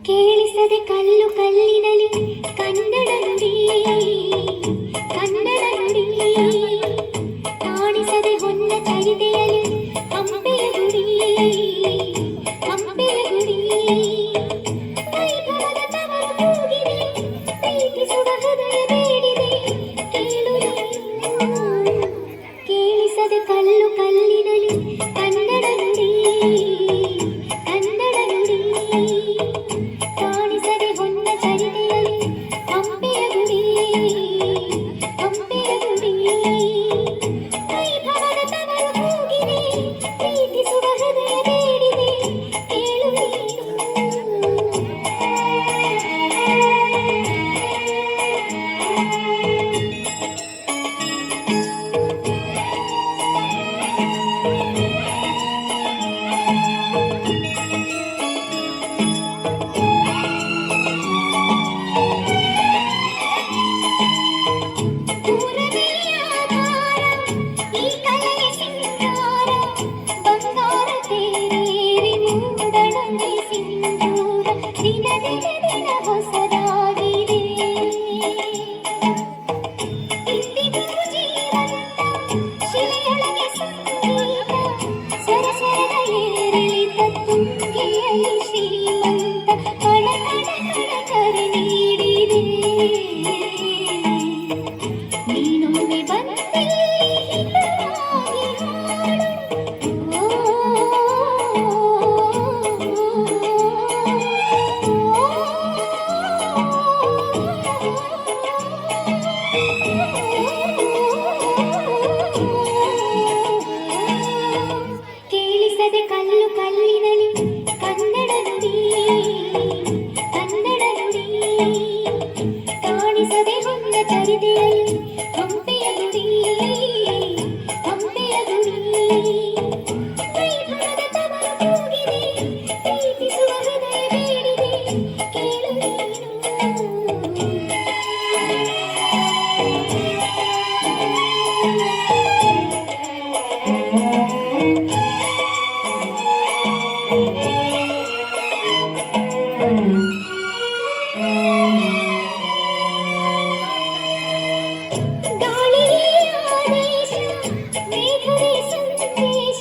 ಕೇಳಿಸದೆ ಕಲ್ಲು ಕಲ್ಲಿನಲಿ ಕನ್ನಡ ನುಡಿ ಕನ್ನಡ ನುಡಿ ಕಾಣಿಸದೆ ಹೊನ್ನ ಚರಿತೆಯಲಿ ಹಂಪೆಯ ಗುಡಿ ಹಂಪೆಯ ಗುಡಿ ವೈಭವದ ತವರು ಕೂಗಿದೆ ಪ್ರೀತಿಸುವ ಹೃದಯ ಬೇಡಿದೆ ಕೇಳು ಕೇಳಿಸದೆ ಕಲ್ಲು ಕಲ್ಲಿನಲಿ ಕನ್ನಡ ನುಡಿ ಕನ್ನಡ ನುಡಿ ಕಾಣಿಸದೆ ಹೊನ್ನ ಚರಿತೆಯಲಿ ಹಂಪೆಯ ಗುಡಿ ಹಂಪೆಯ ಗುಡಿ ವೈಭವದ ತವರು ಕೂಗಿದೆ ಪ್ರೀತಿಸುವ ಹೃದಯ ಬೇಡಿದೆ ಕೇಳು ಕೇಳಿಸದೆ ಕಲ್ಲು ಕಲ್ಲಿನಲಿ ಕನ್ನಡ ನುಡಿ ಕನ್ನಡ ನುಡಿ ಕಾಣಿಸದೆ ಹೊನ್ನ ಚರಿತೆಯಲಿ ಹಂಪೆಯ ಗುಡಿ ಹಂಪೆಯ ಗುಡಿ ವೈಭವದ ತವರು ಕೂಗಿದೆ ಪ್ರೀತಿಸುವ ಹೃದಯ ಬೇಡಿದೆ ಕೇಳು ಗಾಳಿಯೇ ಆದೇಶ ಮೇಘವೇ ಸಂದೇಶ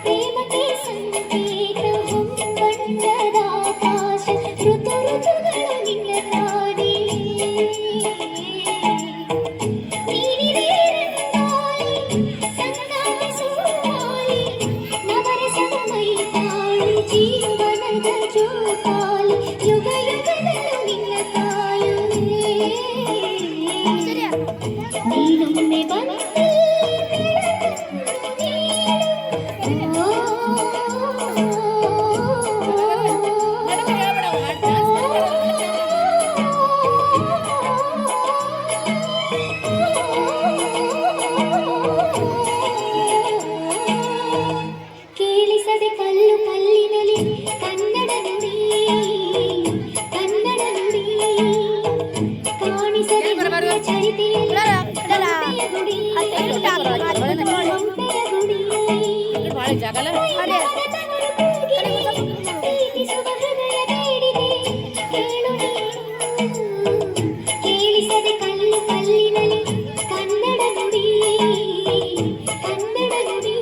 ಪ್ರೇಮಕ್ಕೆ ಸಂಕೇತ ಹೊಂಬಣ್ಣದ ಆಕಾಶ ಋತು ಋತುಗಳು ನಿನ್ನ ಕಾದಿವೆ ನೀನಿದೆ ರಂಗಾಲಿ ಸಂಗಾತಿ ಸುವಾಲಿ ನವರಸದ ಮೈತಾಳಿ ಜೀವನದ ಜೋಕಾಲಿ ಯುಗ ಯುಗದಲ್ಲೂ ನಿನ್ನ ಕಾಯುವೆ ನೀನೊಮ್ಮೆ ಬಂದೆ ಕೇಳಿಸದೆ ಕಲ್ಲು ಕಲ್ಲಿನಲಿ ಕನ್ನಡ ನುಡಿ ಕನ್ನಡ ನುಡಿ ಕಾಣಿಸದೆ ಹೊನ್ನ ಚರಿತೆಯಲಿ ಹಂಪೆಯ ಗುಡಿ ಹಂಪೆಯ ಗುಡಿ ವೈಭವದ ತವರು ಕೂಗಿದೆ ಪ್ರೀತಿಸುವ ಹೃದಯ ಬೇಡಿದೆ ಕೇಳು ಕೇಳಿಸದೆ ಕಲ್ಲು ಕಲ್ಲಿನಲಿ ಕನ್ನಡ ನುಡಿ ಕನ್ನಡ ನುಡಿ